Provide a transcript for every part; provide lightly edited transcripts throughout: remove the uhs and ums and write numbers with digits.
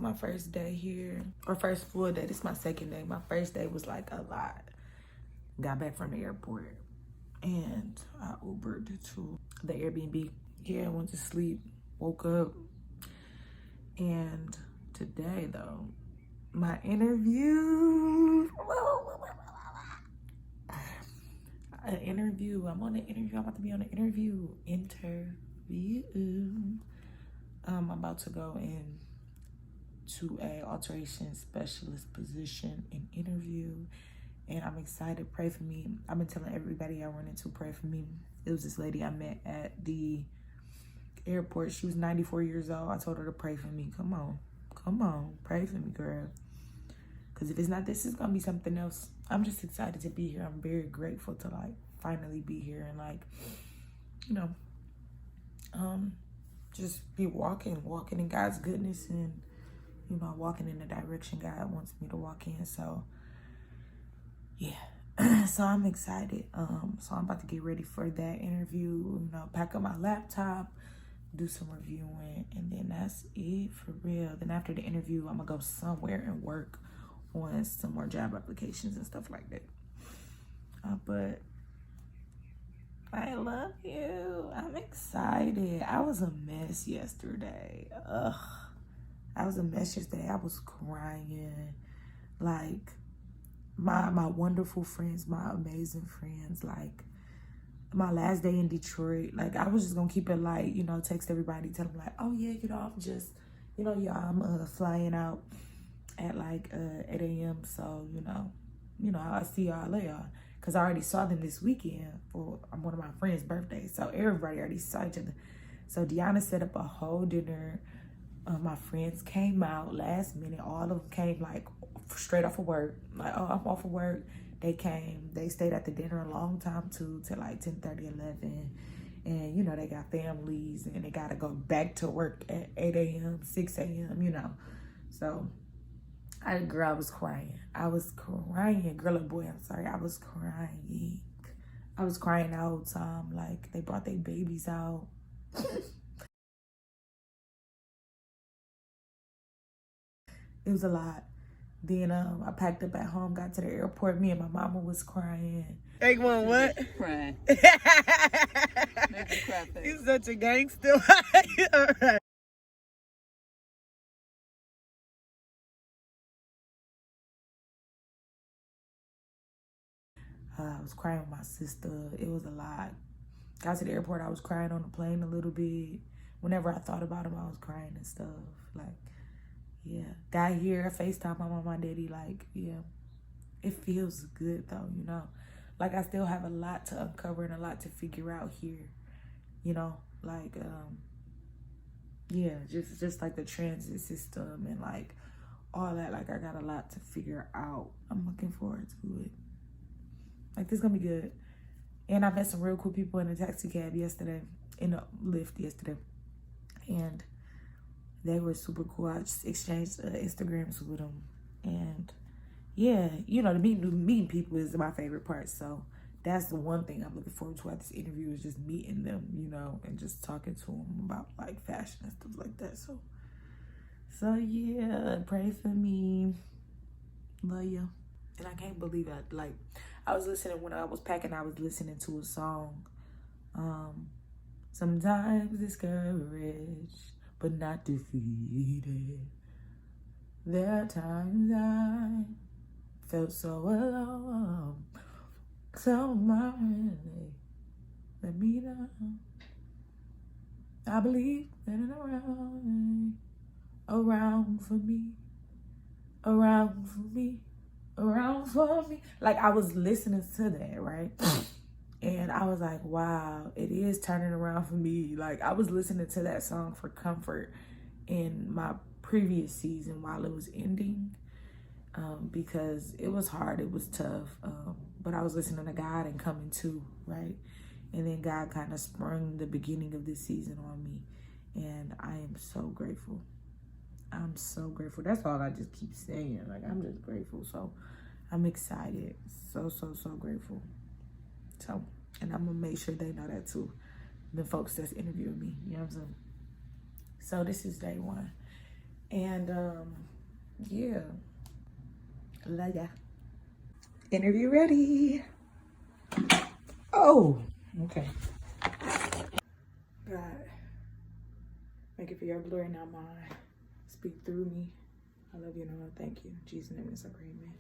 my first day here, or first full day. This is my second day. My first day was like a lot. Got back from the airport and I Ubered to the Airbnb. Yeah, I went to sleep, woke up. And today though, my interview. I'm on an interview. I'm about to be on an interview. I'm about to go in to a alteration specialist position and interview, and I'm excited. Pray for me. I've been telling everybody I run into, pray for me. It was this lady I met at the airport. She was 94 years old. I told her to pray for me. Come on, pray for me, girl. Because if it's not this, it's gonna be something else. I'm just excited to be here. I'm very grateful to like finally be here and like, you know, just be walking in God's goodness and, you know, walking in the direction God wants me to walk in. So yeah, so I'm excited. So I'm about to get ready for that interview, you know, pack up my laptop, do some reviewing, and then that's it for real. Then after the interview, I'm gonna go somewhere and work on some more job applications and stuff like that. But I love you. I'm excited. I was a mess yesterday. I was a mess yesterday. I was crying. Like, my wonderful friends, my amazing friends, like, my last day in Detroit, like, I was just gonna keep it light, you know, text everybody, tell them like, oh yeah, you know, I'm just, you know, y'all, I'm flying out at like 8 a.m. So, you know, I'll see y'all later. Cause I already saw them this weekend for one of my friends' birthdays. So everybody already saw each other. So Deanna set up a whole dinner. My friends came out last minute. All of them came like straight off of work. Like, oh, I'm off of work. They came. They stayed at the dinner a long time too, till like 10:30, 11. And, you know, they got families and they got to go back to work at 8 a.m., 6 a.m., you know. So I was crying. Girl or boy, I'm sorry. I was crying. I was crying the whole time. Like, they brought their babies out. It was a lot. Then I packed up at home, got to the airport. Me and my mama was crying. Hey, one what? Crying. Make me cry. You're such a gangster. All right. I was crying with my sister. It was a lot. Got to the airport, I was crying on the plane a little bit. Whenever I thought about him, I was crying and stuff. Like, yeah. Got here, I FaceTime my mom, my daddy. Like, yeah. It feels good though, you know. Like, I still have a lot to uncover and a lot to figure out here. You know, like, yeah, just like the transit system and like all that. Like, I got a lot to figure out. I'm looking forward to it. Like, this is gonna be good. And I met some real cool people in a taxi cab yesterday, in a Lyft yesterday. And they were super cool. I just exchanged Instagrams with them. And yeah, you know, the meeting people is my favorite part. So that's the one thing I'm looking forward to at this interview, is just meeting them, you know, and just talking to them about like fashion and stuff like that. So yeah, pray for me. Love you. And I can't believe it. Like, I was listening when I was packing, I was listening to a song. Sometimes discouraged, but not defeated. There are times I felt so alone. So my really let me down. I believe that it's around for me. Like, I was listening to that, right? And I was like, wow, it is turning around for me. Like, I was listening to that song for comfort in my previous season while it was ending, because it was hard, it was tough. But I was listening to God and coming to, right? And then God kind of sprung the beginning of this season on me. And I am so grateful. I'm so grateful. That's all I just keep saying. Like, I'm just grateful. So I'm excited. So grateful. So, and I'm gonna make sure they know that too. The folks that's interviewing me, you know what I'm saying? So this is day one. And yeah, love ya. Interview ready. Oh, okay. God, make it for your glory, not mine. Speak through me. I love you and I love thank you. In Jesus' name is a great man.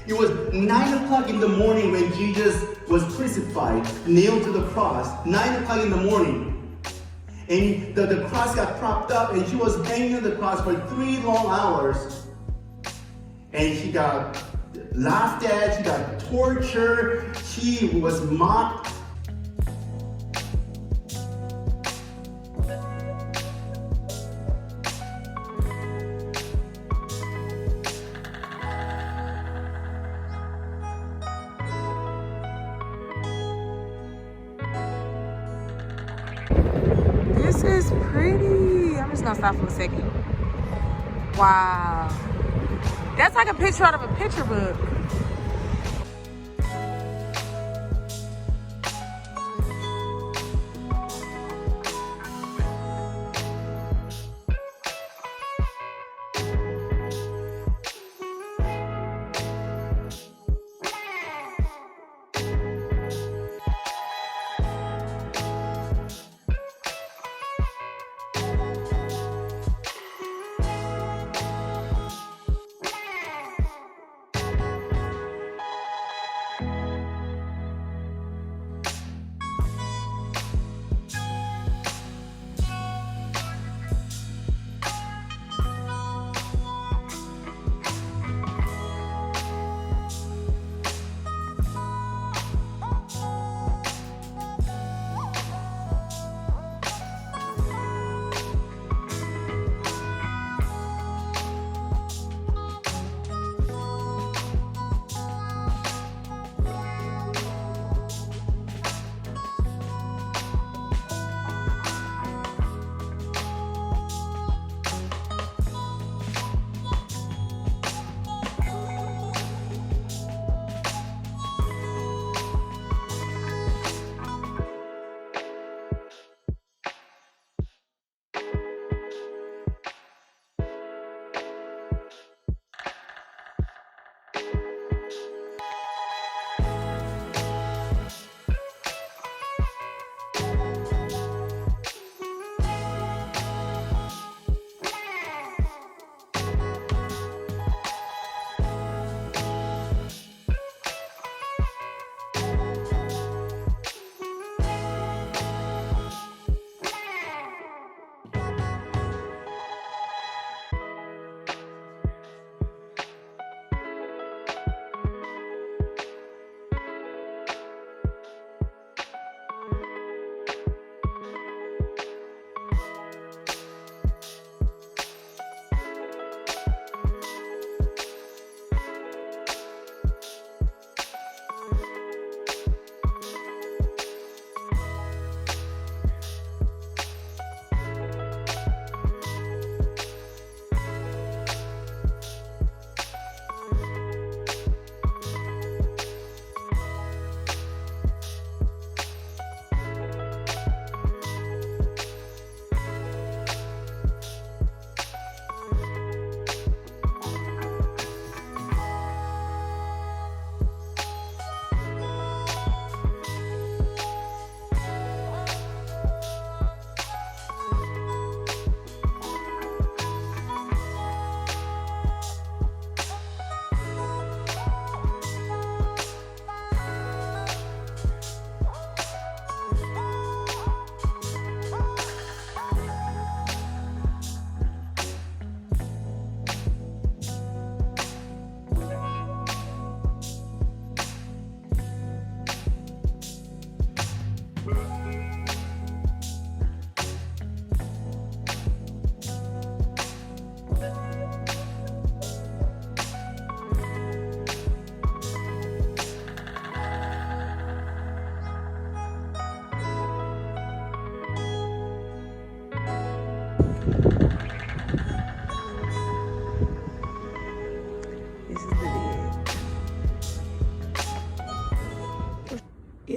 It was 9 o'clock in the morning when Jesus was crucified, nailed to the cross. 9 o'clock in the morning. And the cross got propped up and she was hanging on the cross for 3 long hours. And she got laughed at, she got tortured, she was mocked. This is pretty. I'm just gonna stop for a second. Wow. That's like a picture out of a picture book.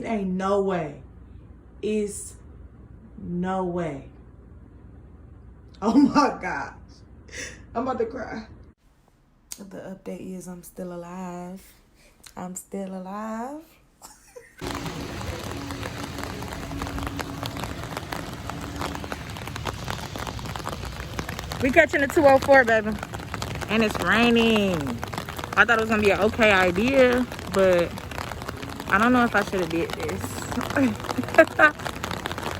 ain't no way. It's no way. Oh my gosh. I'm about to cry. The update is I'm still alive. I'm still alive. We catching the 204, baby. And it's raining. I thought it was gonna be an okay idea, but I don't know if I should have did this.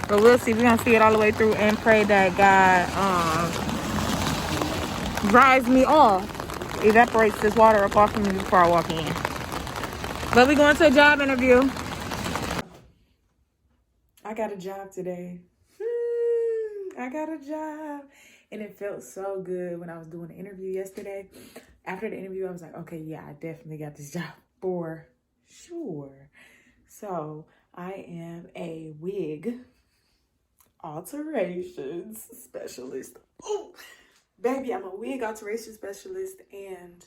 But we'll see. We're gonna see it all the way through and pray that God dries me off, evaporates this water up off of me before I walk in. But we going to a job interview. I got a job today. I got a job. And it felt so good when I was doing the interview yesterday. After the interview, I was like, okay, yeah, I definitely got this job for sure. So I am a wig alterations specialist. Ooh, baby, I'm a wig alteration specialist, and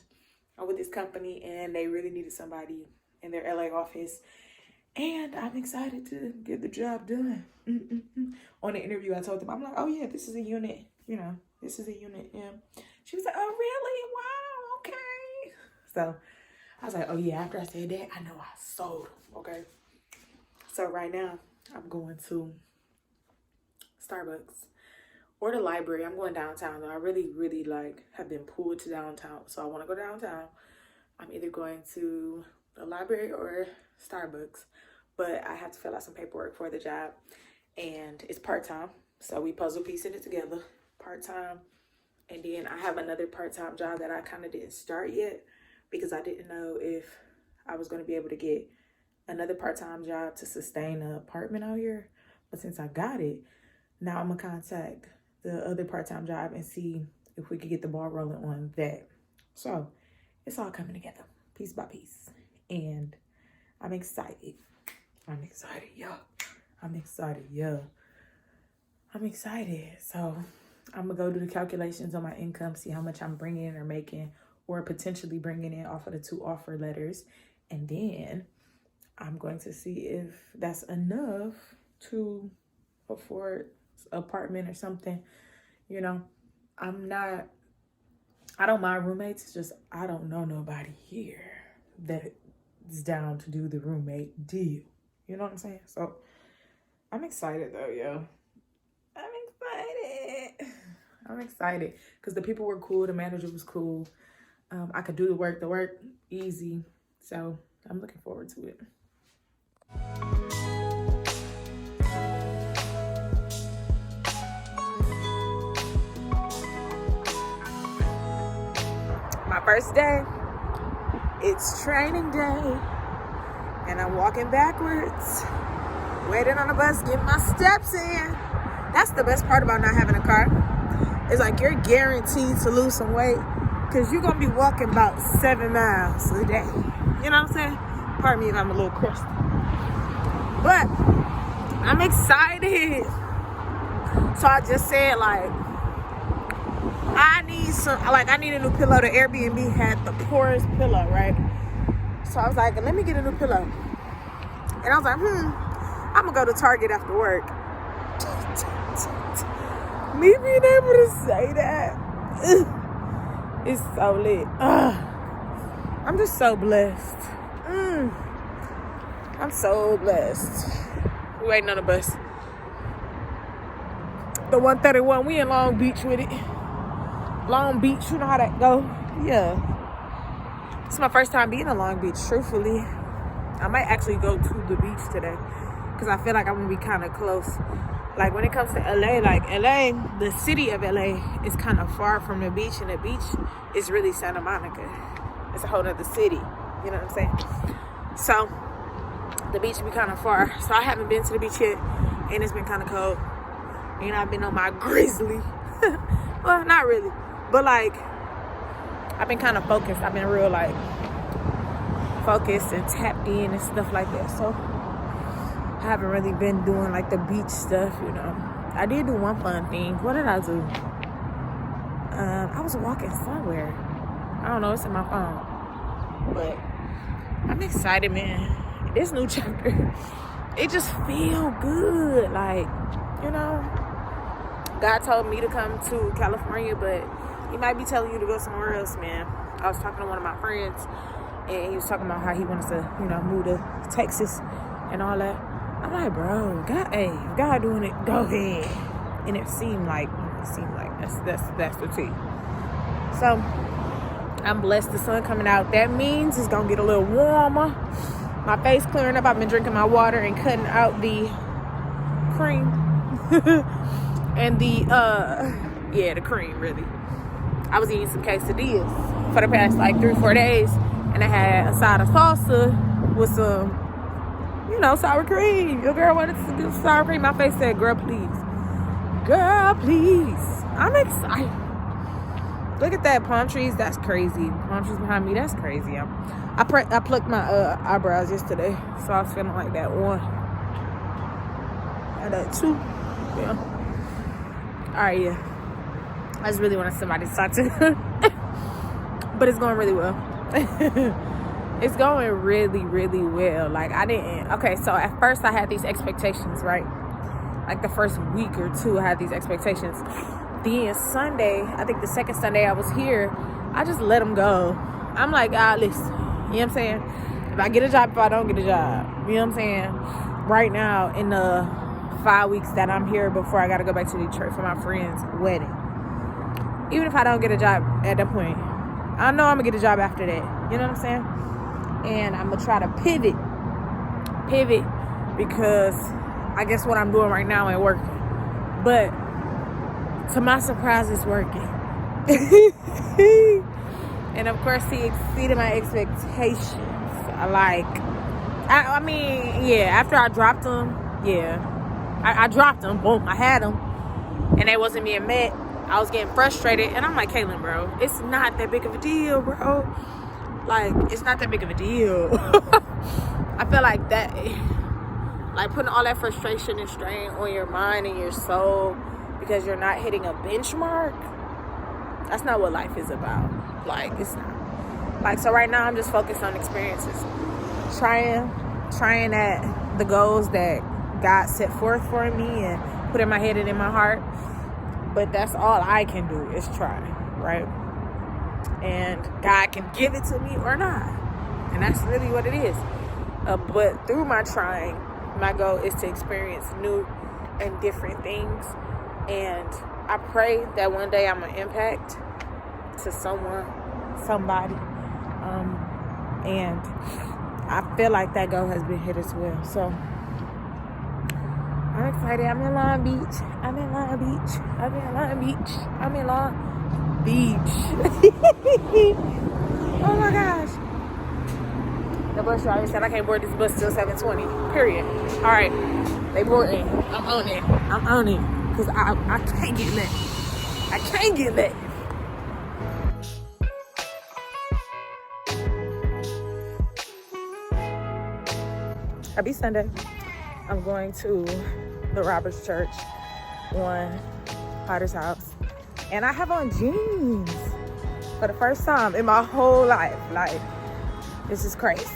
I'm with this company, and they really needed somebody in their LA office. And I'm excited to get the job done. On the interview, I told them, I'm like, oh yeah, this is a unit. You know, this is a unit. Yeah. She was like, oh really? Wow, okay. So I was like, oh yeah, after I said that, I know I sold. Okay. So right now, I'm going to Starbucks or the library. I'm going downtown though. I really like have been pulled to downtown. So I want to go downtown. I'm either going to the library or Starbucks, but I have to fill out some paperwork for the job, and it's part-time. So we puzzle piecing it together, part-time. And then I have another part-time job that I kind of didn't start yet because I didn't know if I was going to be able to get another part-time job to sustain an apartment out here. But since I got it, now I'm going to contact the other part-time job and see if we could get the ball rolling on that. So it's all coming together piece by piece. And I'm excited. I'm excited, yo. I'm excited, yo. I'm excited. So I'm going to go do the calculations on my income, see how much I'm bringing in or making, or potentially bringing in off of the 2 offer letters. And then I'm going to see if that's enough to afford an apartment or something. You know, I don't mind roommates. It's just I don't know nobody here that is down to do the roommate deal. You know what I'm saying? So I'm excited though, yo. I'm excited because the people were cool. The manager was cool. I could do the work easy. So I'm looking forward to it. My first day, it's training day, and I'm walking backwards, waiting on the bus, getting my steps in. That's the best part about not having a car. It's like you're guaranteed to lose some weight because you're going to be walking about 7 miles a day. You know what I'm saying? Pardon me if I'm a little crusty. But I'm excited. So I just said, like, I need a new pillow. The Airbnb had the poorest pillow, right? So I was like, let me get a new pillow. And I was like, I'm going to go to Target after work. Me being able to say that, it's so lit. I'm just so blessed. I'm so blessed. We waiting on the bus. The 131, we in Long Beach with it. Long Beach, you know how that go. Yeah. It's my first time being in Long Beach, truthfully. I might actually go to the beach today because I feel like I'm going to be kind of close. Like when it comes to LA, like LA, the city of LA is kind of far from the beach, and the beach is really Santa Monica. It's a whole other city. You know what I'm saying? So the beach be kind of far. So I haven't been to the beach yet, and it's been kind of cold. And I've been on my grizzly. Well, not really, but like I've been kind of focused. I've been real like focused and tapped in and stuff like that. So I haven't really been doing like the beach stuff, you know. I did do one fun thing. What did I do? I was walking somewhere. I don't know. It's in my phone. But I'm excited, man. This new chapter it just feel good. Like, you know, God told me to come to California, but he might be telling you to go somewhere else, man. I was talking to one of my friends, and he was talking about how he wants to, you know, move to Texas and all that. I'm like, bro, God, hey, if God doing it, go ahead. And it seemed like that's the tea. So I'm blessed. The sun coming out. That means it's gonna get a little warmer. My face clearing up. I've been drinking my water and cutting out the cream and the cream, really. I was eating some quesadillas for the past like 3-4 days, and I had a side of salsa with some, you know, sour cream. Your girl wanted to do sour cream. My face said, girl, please. Girl, please. I'm excited. Look at that, palm trees. That's crazy. Palm trees behind me. That's crazy. I plucked my eyebrows yesterday, so I was feeling like that one. And that two. Yeah. All right, yeah. I just really wanted somebody to talk to. But it's going really well. It's going really, really well. Like, okay, so at first I had these expectations, right? Like the first week or two, I had these expectations. Then Sunday, I think the second Sunday I was here, I just let them go. I'm like, listen, you know what I'm saying? If I get a job, if I don't get a job, you know what I'm saying? Right now, in the 5 weeks that I'm here before I got to go back to Detroit for my friend's wedding, even if I don't get a job at that point, I know I'm going to get a job after that. You know what I'm saying? And I'm going to try to pivot because I guess what I'm doing right now ain't working. But to my surprise, it's working. And of course, he exceeded my expectations. I mean, yeah, after I dropped them, I dropped them. Boom, I had them. And they wasn't being met. I was getting frustrated. And I'm like, Kaylin, bro, it's not that big of a deal, bro. Like, it's not that big of a deal. I feel like that, like putting all that frustration and strain on your mind and your soul because you're not hitting a benchmark, that's not what life is about. Like, it's not. Like, so right now I'm just focused on experiences. Trying at the goals that God set forth for me and put in my head and in my heart. But that's all I can do is try, right? And God can give it to me or not. And that's really what it is. But through my trying, my goal is to experience new and different things. And I pray that one day I'm an impact to somebody. And I feel like that goal has been hit as well. So I'm excited. I'm in Long Beach. Oh my gosh. The bus driver said I can't board this bus till 7:20. Period. All right. They boarding. I'm on it. Because I can't get let. Happy Sunday. I'm going to the Roberts Church on Potter's House. And I have on jeans for the first time in my whole life. Like, this is crazy.